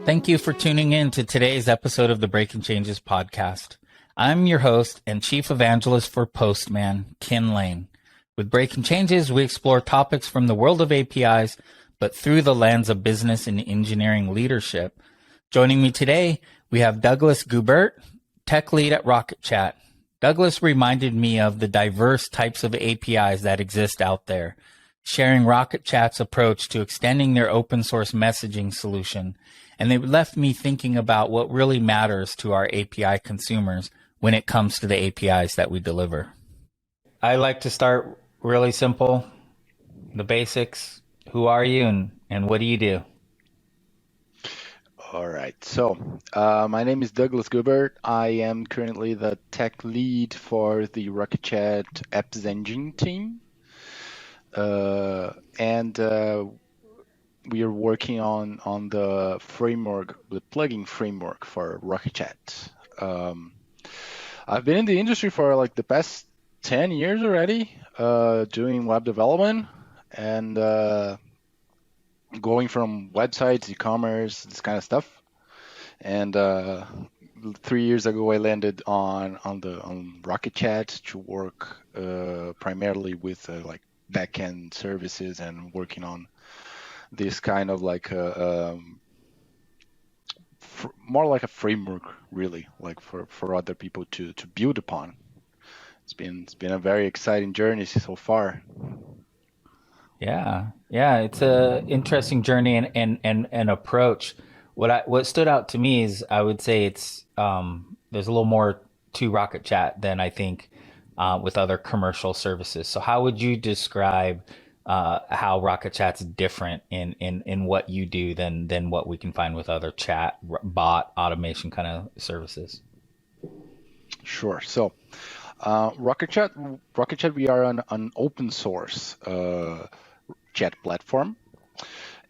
Thank you for tuning in to today's episode of the Breaking Changes podcast. I'm your host and chief evangelist for Postman, Ken Lane. With Breaking Changes, we explore topics from the world of APIs, but through the lens of business and engineering leadership. Joining me today, we have Douglas Gubert, tech lead at Rocket.Chat. Douglas reminded me of the diverse types of APIs that exist out there, sharing Rocket.Chat's approach to extending their open source messaging solution. And they left me thinking about what really matters to our API consumers when it comes to the APIs that we deliver. I like to start really simple, the basics. Who are you and what do you do? All right. So, my name is Douglas Gubert. I am currently the tech lead for the Rocket.Chat Apps Engine team. And we are working on the framework, the plugin framework for Rocket.Chat. I've been in the industry for like the past 10 years already, doing web development and going from websites, e-commerce, this kind of stuff. And 3 years ago, I landed on Rocket.Chat to work primarily with like backend services and working on this kind of like more like a framework, really, like for other people to build upon. It's been a very exciting journey so far. Yeah, it's a interesting journey and approach. What stood out to me is I would say it's there's a little more to Rocket.Chat than I think with other commercial services. So how would you describe how Rocket.Chat's different in what you do than what we can find with other chat bot automation kind of services? Sure. So Rocket.Chat, we are an open source chat platform.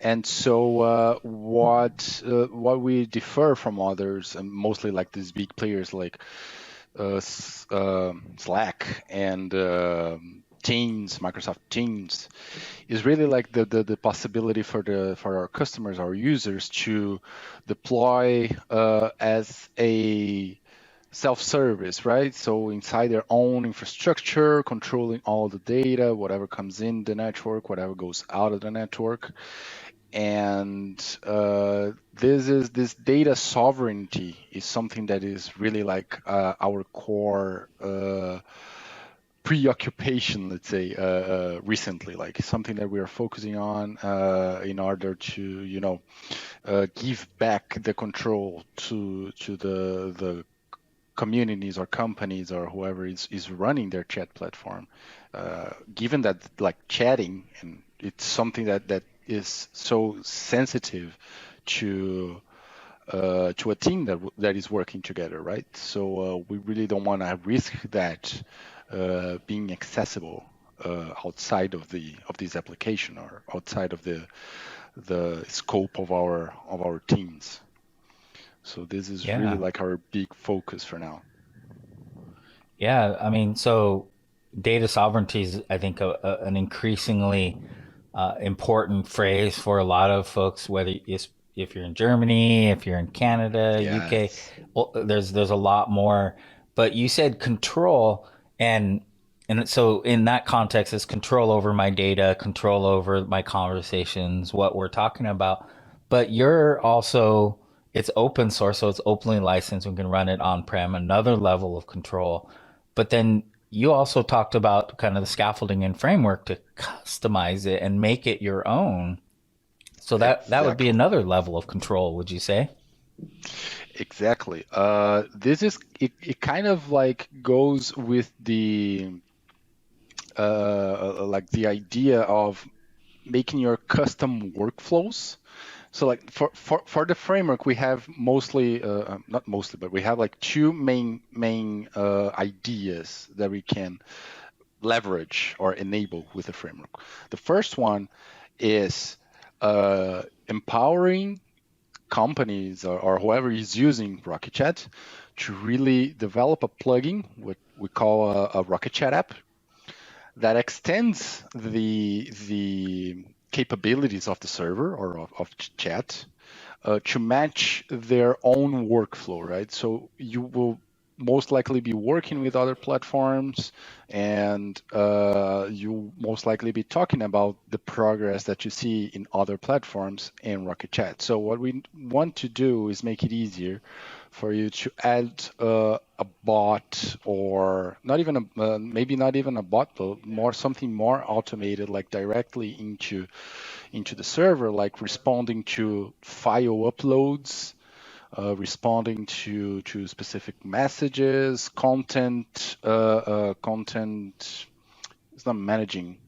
And so what we differ from others, and mostly like these big players like Slack and Teams, Microsoft Teams, is really like the possibility for our customers, our users, to deploy as a self-service, right? So inside their own infrastructure, controlling all the data, whatever comes in the network, whatever goes out of the network. And this data sovereignty is something that is really like our core preoccupation, let's say, recently, like something that we are focusing on in order to, give back the control to the communities or companies or whoever is running their chat platform. Given that like chatting, and it's something that is so sensitive to a team that is working together, right? So we really don't want to risk that being accessible outside of this application or outside of the scope of our teams. So this is really like our big focus for now. Yeah, I mean, so data sovereignty is, I think, an increasingly important phrase for a lot of folks, whether it's if you're in Germany, if you're in Canada, UK. Yes. Well, there's a lot more. But you said control, and so in that context, it's control over my data, control over my conversations, what we're talking about. But you're also it's open source, so it's openly licensed. We can run it on prem, another level of control. But then you also talked about kind of the scaffolding and framework to customize it and make it your own. So that would be Exactly. another level of control, would you say? Exactly. This is it kind of like goes with the like the idea of making your custom workflows. So like for the framework, we have mostly not mostly, but we have like two main ideas that we can leverage or enable with the framework. The first one is empowering companies or whoever is using Rocket.Chat to really develop a plugin, what we call a Rocket.Chat app, that extends the capabilities of the server or of chat to match their own workflow, right? So you will most likely be working with other platforms, and you most likely be talking about the progress that you see in other platforms in Rocket.Chat. So what we want to do is make it easier for you to add a bot, or not even maybe not even a bot, but more something more automated, like directly into the server, like responding to file uploads, responding to specific messages, content. It's not managing.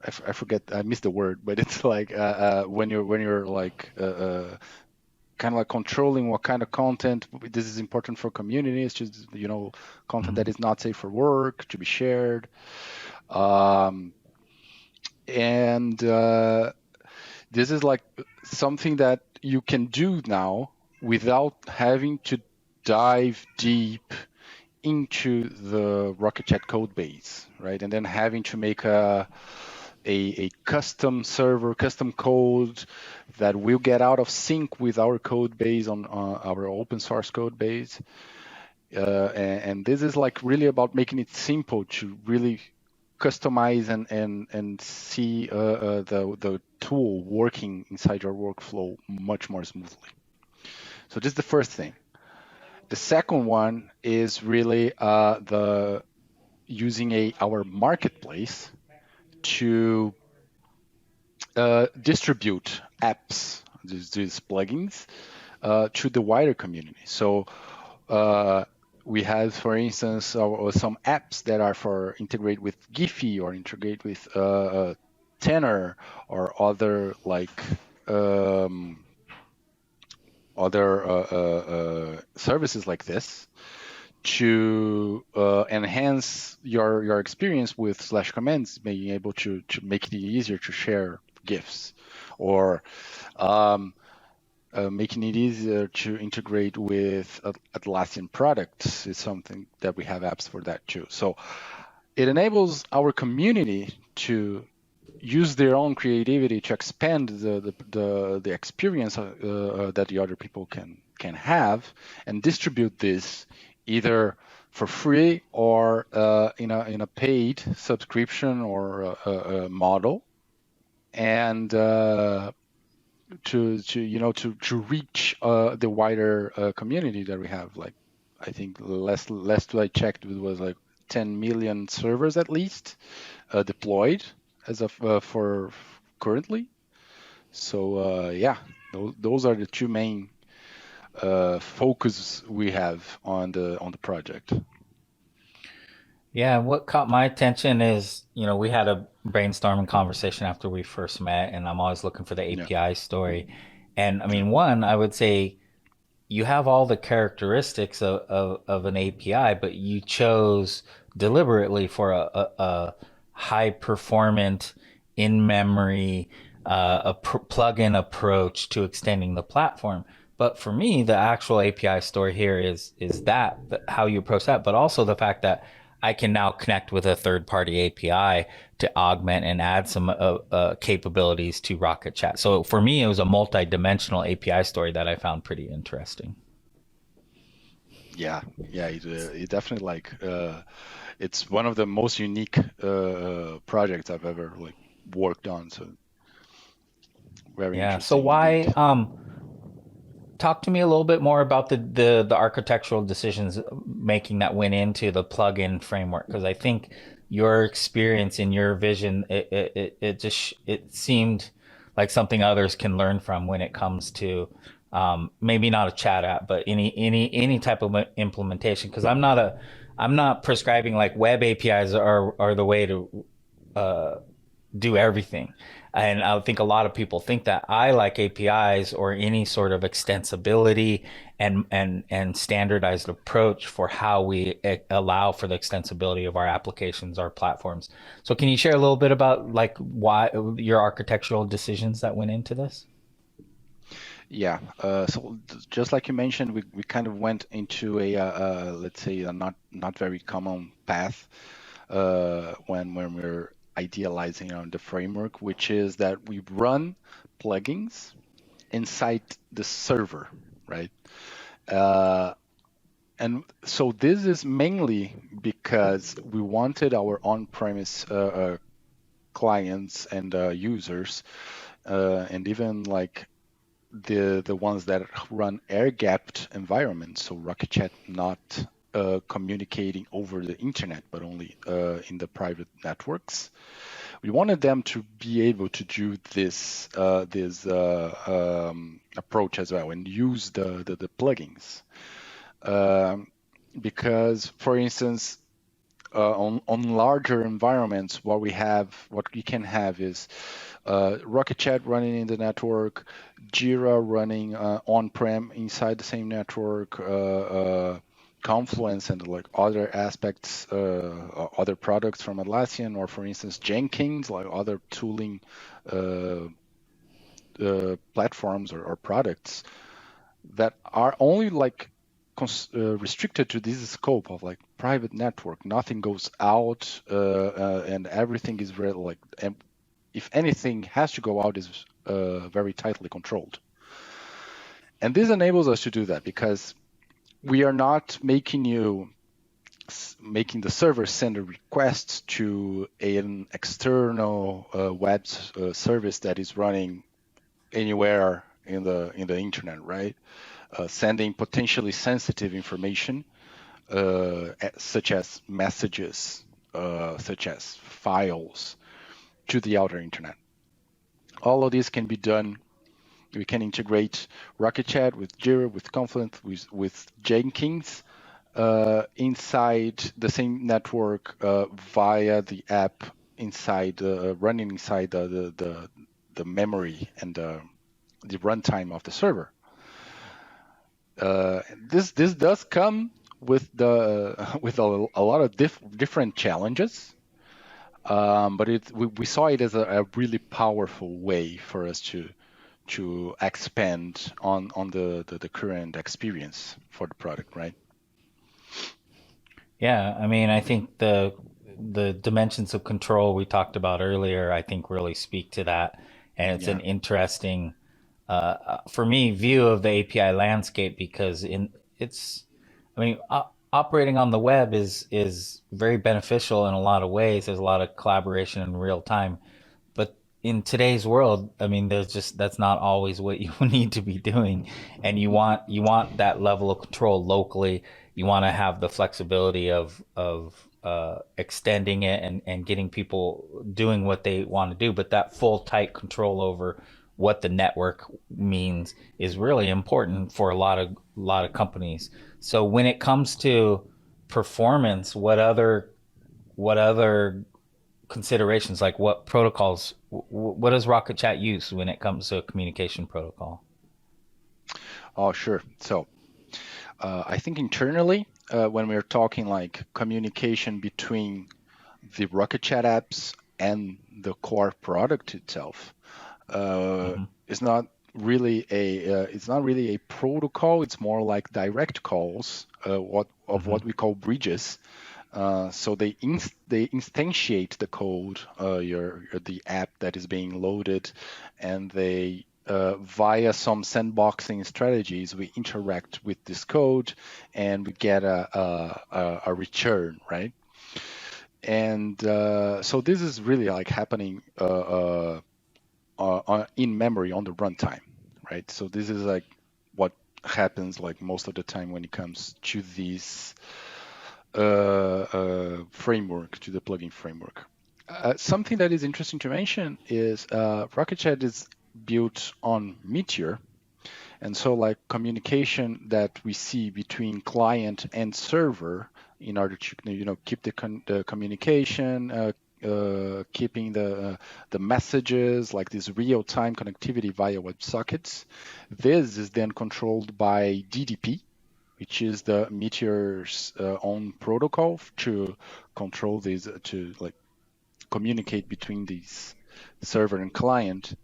I forget. I missed the word, but it's like when you're like kind of like controlling what kind of content. This is important for community. It's just content that is not safe for work to be shared. And this is like something that you can do now without having to dive deep into the Rocket.Chat code base, right? And then having to make a custom server, custom code that will get out of sync with our code base on our open source code base. And this is like really about making it simple to really customize and see the tool working inside your workflow much more smoothly. So this is the first thing. The second one is really the using our marketplace to distribute apps, these plugins, to the wider community. So we have, for instance, some apps that are for integrate with Giphy or integrate with Tenor or other like other services like this to enhance your experience with slash commands, being able to make it easier to share GIFs, or making it easier to integrate with Atlassian products is something that we have apps for that too. So it enables our community to use their own creativity to expand the experience that the other people can have, and distribute this either for free or in a paid subscription or a model, and to reach the wider community that we have. Like, I think last I checked, it was like 10 million servers at least deployed as of for currently. So yeah, those are the two main focus we have on the project. Yeah, what caught my attention is, we had a brainstorming conversation after we first met, and I'm always looking for the API story. And I mean, one, I would say you have all the characteristics of an API, but you chose deliberately for a high performant, in memory, plug-in approach to extending the platform. But for me, the actual API story here is that how you approach that, but also the fact that I can now connect with a third-party API to augment and add some capabilities to Rocket.Chat. So for me, it was a multi-dimensional API story that I found pretty interesting. Yeah, it definitely like it's one of the most unique projects I've ever like worked on. So very So interesting why indeed. talk to me a little bit more about the architectural decisions making that went into the plugin framework, because I think your experience and your vision, it seemed like something others can learn from when it comes to maybe not a chat app, but any type of implementation. Because I'm not prescribing like web APIs are the way to do everything. And I think a lot of people think that. I like APIs or any sort of extensibility and standardized approach for how we allow for the extensibility of our applications, our platforms. So can you share a little bit about like why your architectural decisions that went into this? Yeah. So just like you mentioned, we kind of went into a let's say a not very common path when we're idealizing on the framework, which is that we run plugins inside the server, right? And so this is mainly because we wanted our on-premise clients and users, and even like the ones that run air-gapped environments, so Rocket.Chat not communicating over the internet, but only in the private networks. We wanted them to be able to do this approach as well and use the plugins. Because, for instance, on larger environments, what we can have is Rocket.Chat running in the network, Jira running on-prem inside the same network, Confluence and like other aspects, other products from Atlassian, or for instance Jenkins, like other tooling platforms or products that are only like restricted to this scope of like private network. Nothing goes out, and everything is very like, if anything has to go out, is very tightly controlled. And this enables us to do that because we are not making the server send a request to an external web service that is running anywhere in the internet, right? Sending potentially sensitive information, such as messages, such as files, to the outer internet. All of this can be done. We can integrate Rocket.Chat with Jira, with Confluence, with Jenkins inside the same network via the app inside running inside the memory and the runtime of the server. This does come with a lot of different challenges, but we saw it as a really powerful way for us to expand on the current experience for the product, right? Yeah, I mean, I think the dimensions of control we talked about earlier, I think really speak to that, and it's an interesting, for me, view of the API landscape because I mean, operating on the web is very beneficial in a lot of ways. There's a lot of collaboration in real time, but in today's world, I mean, that's not always what you need to be doing, and you want that level of control locally. You want to have the flexibility of extending it and getting people doing what they want to do, but that full tight control over what the network means is really important for a lot of companies. So when it comes to performance, what other considerations, like what protocols, what does Rocket.Chat use when it comes to a communication protocol? Oh, sure. So I think internally, when we're talking like communication between the Rocket.Chat apps and the core product itself, it's not really a protocol. It's more like direct calls, what we call bridges. So they instantiate the code, the app that is being loaded, and they via some sandboxing strategies, we interact with this code, and we get a return, right? And so this is really like happening in memory on the runtime, right? So this is like what happens like most of the time when it comes to this framework, to the plugin framework. Something that is interesting to mention is Rocket.Chat is built on Meteor, and so like communication that we see between client and server, in order to keep the communication, keeping the messages, like this real-time connectivity via WebSockets. This is then controlled by DDP, which is the Meteor's own protocol to control these, to like communicate between these server and client.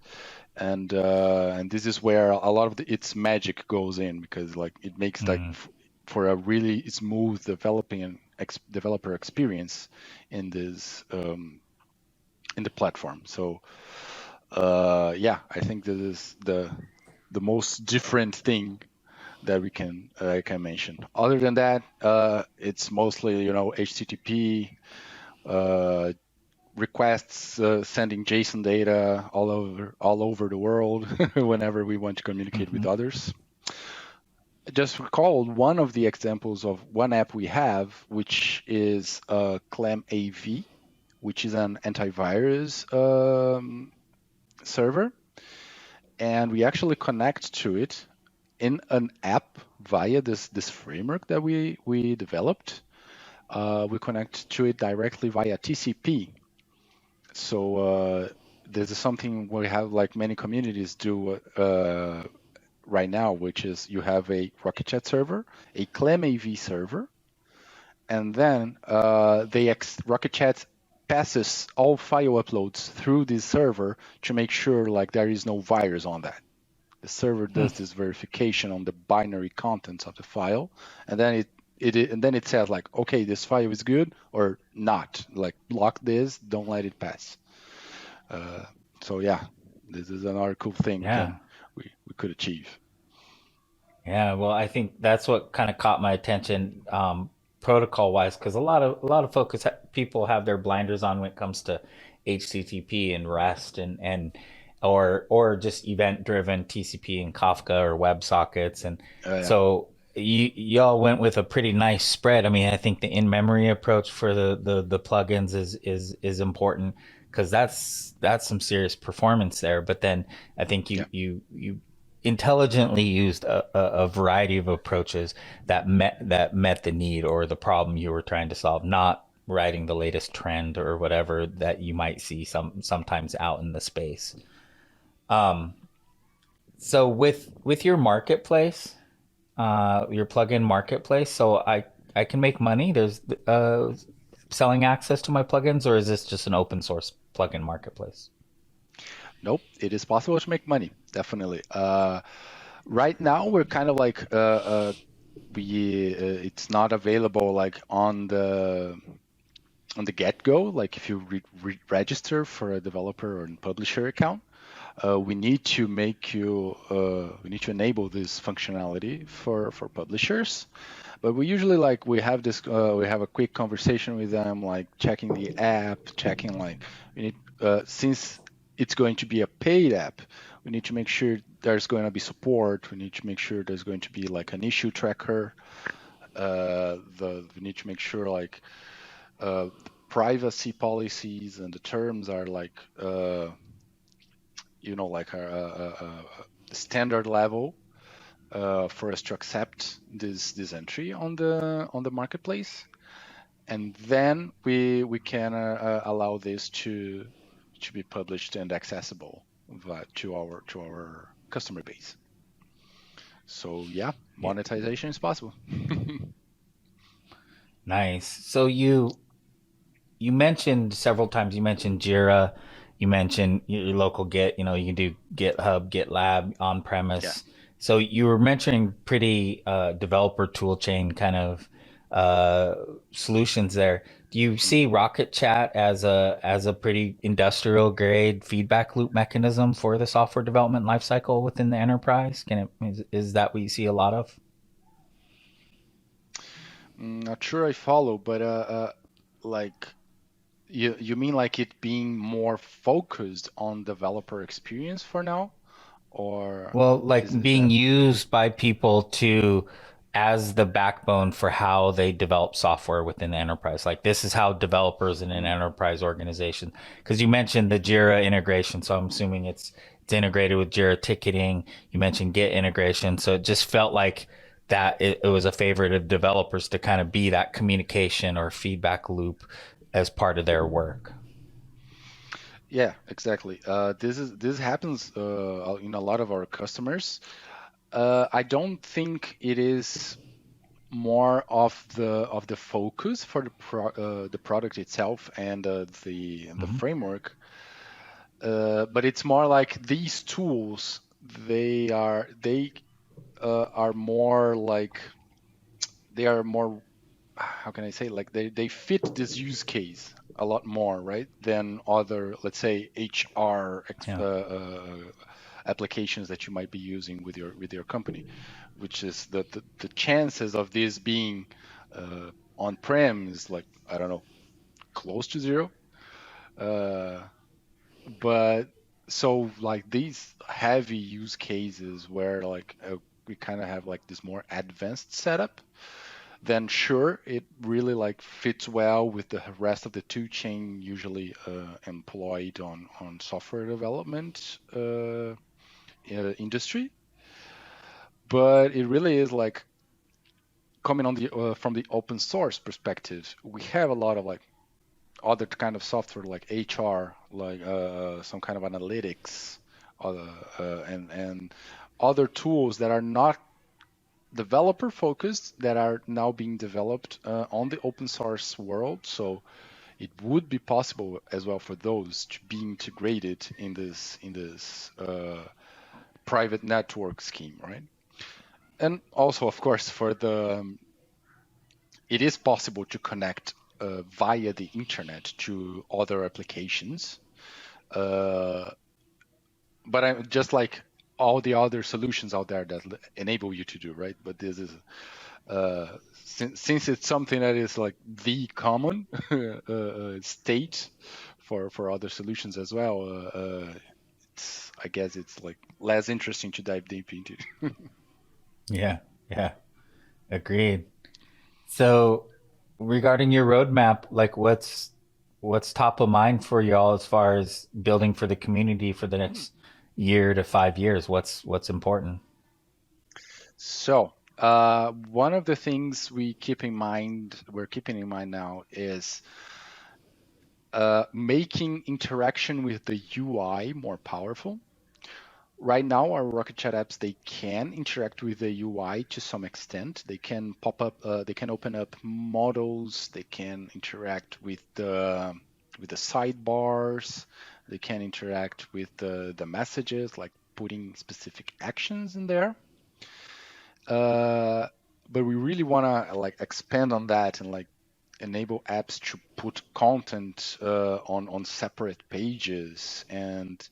And this is where a lot of its magic goes in, because like it makes like for a really smooth developer experience in this in the platform. So I think this is the most different thing that we can I can mention. Other than that, it's mostly HTTP requests, sending JSON data all over the world whenever we want to communicate with Hmm. others. I just recalled one of the examples of one app we have, which is ClamAV, which is an antivirus server, and we actually connect to it in an app via this framework that we developed. We connect to it directly via TCP. So this is something we have, like many communities do right now, which is you have a Rocket.Chat server, a ClamAV server, and then Rocket.Chat passes all file uploads through this server to make sure like there is no virus on that. The server does this verification on the binary contents of the file, and then it says like, okay, this file is good or not. Like block this, don't let it pass. So yeah, this is another cool thing Yeah. we could achieve. Yeah, well, I think that's what kind of caught my attention, protocol wise, because a lot of people have their blinders on when it comes to HTTP and REST or just event driven TCP and Kafka or WebSockets, and Yeah, so y'all went with a pretty nice spread. I mean, I think the in memory approach for the plugins is important because that's some serious performance there. But then I think yeah, you intelligently used a variety of approaches that met the need or the problem you were trying to solve, not writing the latest trend or whatever that you might see sometimes out in the space. So with your marketplace, your plugin marketplace, so I can make money. There's selling access to my plugins, or is this just an open source plugin marketplace? nope. It is possible to make money, definitely. Right now, we're kind of like it's not available like on the get-go. Like if you register for a developer or publisher account, we need to enable this functionality for publishers. But we have a quick conversation with them, like checking the app, checking like we need since it's going to be a paid app, we need to make sure there's going to be support. We need to make sure there's going to be like an issue tracker. We need to make sure like the privacy policies and the terms are like like a standard level for us to accept this entry on the marketplace, and then we can allow this to be published and accessible to our customer base. So yeah, Yeah. monetization is possible. Nice. So you mentioned several times, you mentioned Jira, you mentioned your local Git, you can do GitHub, GitLab on Yeah. premise. So you were mentioning pretty developer toolchain kind of solutions there. Do you see Rocket Chat as a pretty industrial grade feedback loop mechanism for the software development lifecycle within the enterprise? Is that what you see a lot of? Not sure I follow, but like you mean like it being more focused on developer experience for now, or Well, like is being that? used by people to as the backbone for how they develop software within the enterprise. Like this is how developers in an Mm, enterprise organization, because you mentioned the Jira integration, so I'm assuming it's integrated with Jira ticketing. You mentioned Git integration, so it just felt like that it was a favorite of developers to kind of be that communication or feedback loop as part of their work. yeah, exactly. This happens in a lot of our customers. I don't think it is more of the focus for the product itself and the Mm-hmm. framework, but it's more like these tools. They are more like they are more, how can I say, like they fit this use case a lot more, right, than other, let's say, HR Yeah. applications that you might be using with your company, which is the chances of this being on-prem is like, I don't know, close to zero. But so like these heavy use cases where like we kind of have like this more advanced setup, then sure, it really like fits well with the rest of the two chain usually employed on software development industry. But it really is like coming on the from the open source perspective, we have a lot of like other kind of software like HR, like some kind of analytics, and other tools that are not developer focused that are now being developed on the open source world. So it would be possible as well for those to be integrated in this private network scheme, right? And also, of course, for the it is possible to connect via the internet to other applications. But I'm just like all the other solutions out there that enable you to do, right? But this is since it's something that is like the common state for other solutions as well. I guess it's like less interesting to dive deep into. Yeah, yeah, agreed. So, regarding your roadmap, like what's top of mind for y'all as far as building for the community for the next year to 5 years? What's important? So, one of the things we're keeping in mind now is making interaction with the UI more powerful. Right now, our Rocket.Chat apps, they can interact with the UI to some extent. They can pop up, they can open up models, they can interact with the sidebars, they can interact with the messages, like putting specific actions in there. But we really want to like expand on that and like enable apps to put content on separate pages and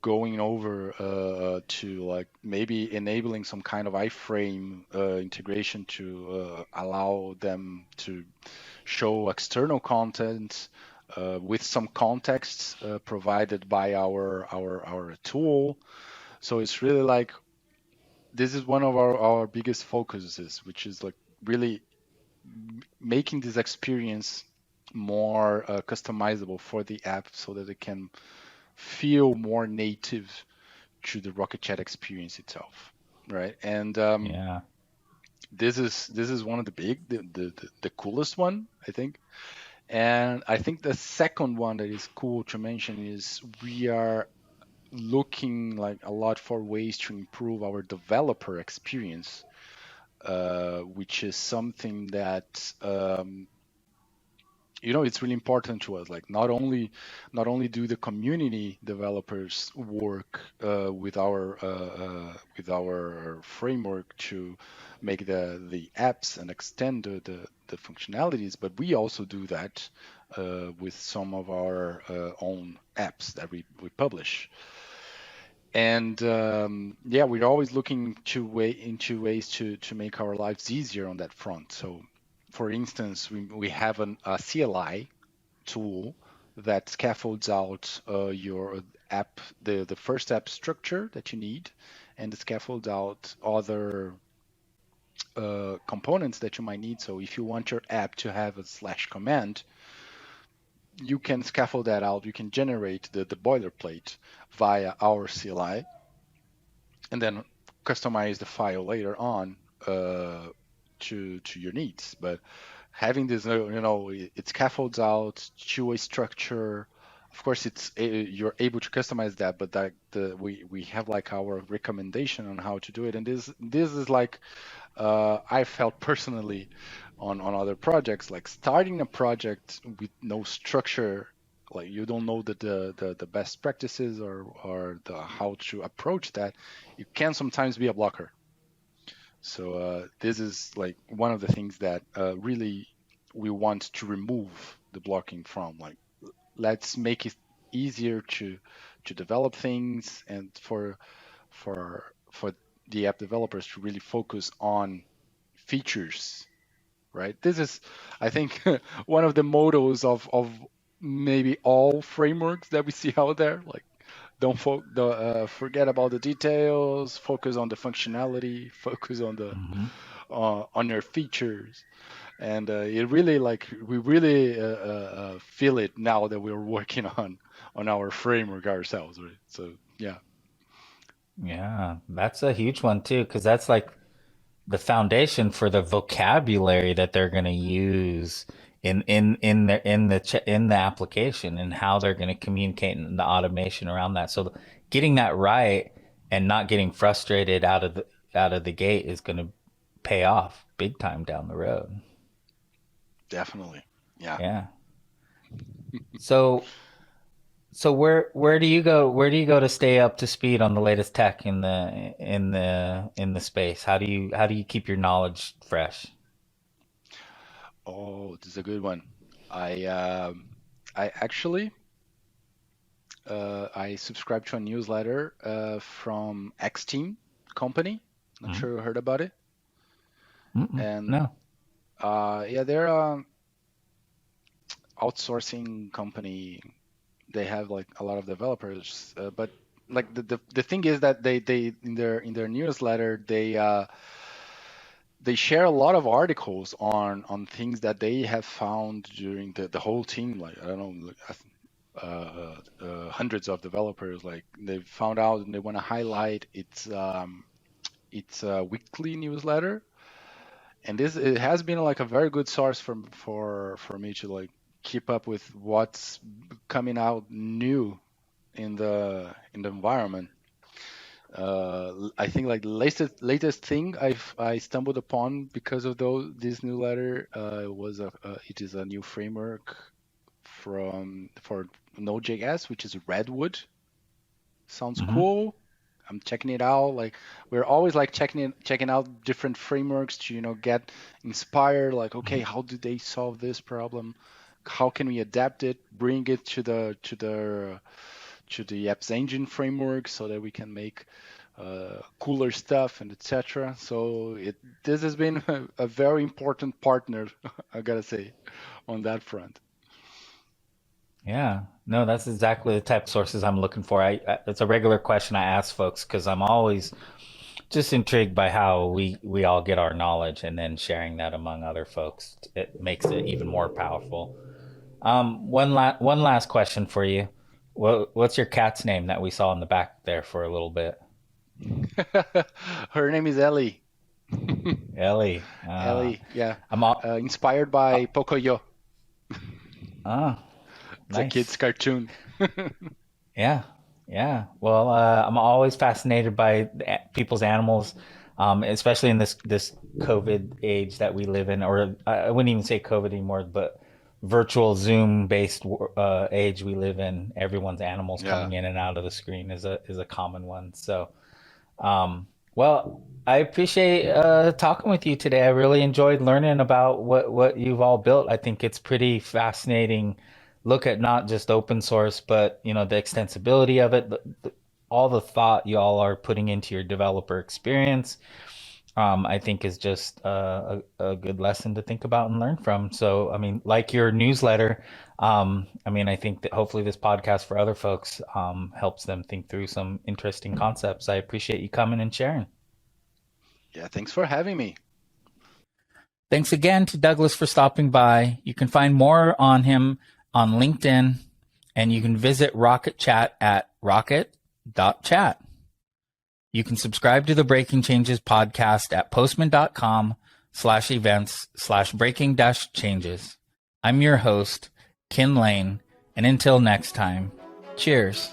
going over to like maybe enabling some kind of iframe integration to allow them to show external content with some context provided by our tool. So it's really like this is one of our biggest focuses, which is like really making this experience more customizable for the app so that it can feel more native to the Rocket.Chat experience itself, right? And Yeah. this is one of the coolest one, I think. And I think the second one that is cool to mention is we are looking like a lot for ways to improve our developer experience, which is something that it's really important to us. Like not only do the community developers work with our framework to make the apps and extend the functionalities, but we also do that with some of our own apps that we publish. And yeah, we're always looking into ways to make our lives easier on that front. So, for instance, we have a CLI tool that scaffolds out your app, the first app structure that you need, and it scaffolds out other components that you might need. So, if you want your app to have a slash command, you can scaffold that out. You can generate the boilerplate via our CLI and then customize the file later on to your needs. But having this, it scaffolds out two-way structure. Of course, you're able to customize that, but we have like our recommendation on how to do it, and this is like I felt personally on other projects, like starting a project with no structure, like you don't know the best practices or the how to approach that, it can sometimes be a blocker. So this is like one of the things that really we want to remove the blocking from. Like let's make it easier develop things, and for the app developers to really focus on features, right? This is, I think, one of the mottos of maybe all frameworks that we see out there. Like, don't forget about the details, focus on the functionality, focus on the on your features. And it really, like, we really feel it now that we're working on our framework ourselves, right? So yeah. Yeah, that's a huge one too, because that's like the foundation for the vocabulary that they're going to use in the application, and how they're going to communicate, and the automation around that. So getting that right and not getting frustrated out of the gate is going to pay off big time down the road. Definitely. Yeah. Yeah. So where do you go? Where do you go to stay up to speed on the latest tech in the space? How do you keep your knowledge fresh? Oh, this is a good one. I actually I subscribe to a newsletter from X Team company. Not Mm-hmm. sure you heard about it. And No. yeah, they're outsourcing company. They have like a lot of developers, but like the thing is that they in their newsletter they share a lot of articles on things that they have found during the whole team. Like, I don't know, like, hundreds of developers, like, they found out and they want to highlight. It's a weekly newsletter, and it has been like a very good source for me to like keep up with what's coming out new in the environment. I think like the latest thing I stumbled upon because of this newsletter was it is a new framework for Node.js, which is Redwood. Sounds Mm-hmm. cool. I'm checking it out. Like, we're always like checking out different frameworks to get inspired. Like, okay, how do they solve this problem? How can we adapt it, bring it to the apps engine framework so that we can make cooler stuff and etc. So this has been a very important partner, I gotta say, on that front. Yeah, no, that's exactly the type of sources I'm looking for. It's a regular question I ask folks because I'm always just intrigued by how we all get our knowledge, and then sharing that among other folks. It makes it even more powerful. One last question for you. What's your cat's name that we saw in the back there for a little bit? Her name is Ellie. Ellie. Ellie, yeah. I'm all. Inspired by Pocoyo. Ah, It's a kid's nice. cartoon. Yeah, yeah. Well, I'm always fascinated by people's animals, especially in this COVID age that we live in, or I wouldn't even say COVID anymore, but virtual Zoom based age we live in. Everyone's animals Yeah. coming in and out of the screen is a common one. So, well, I appreciate talking with you today. I really enjoyed learning about what you've all built. I think it's pretty fascinating. Look at not just open source, but the extensibility of it, all the thought you all are putting into your developer experience. I think is just a good lesson to think about and learn from. So, I mean, like your newsletter, I mean, I think that hopefully this podcast for other folks helps them think through some interesting concepts. I appreciate you coming and sharing. Yeah, thanks for having me. Thanks again to Douglas for stopping by. You can find more on him on LinkedIn, and you can visit Rocket.Chat at Rocket.Chat. You can subscribe to the Breaking Changes podcast at postman.com/events/breaking-changes. I'm your host, Kin Lane, and until next time, cheers.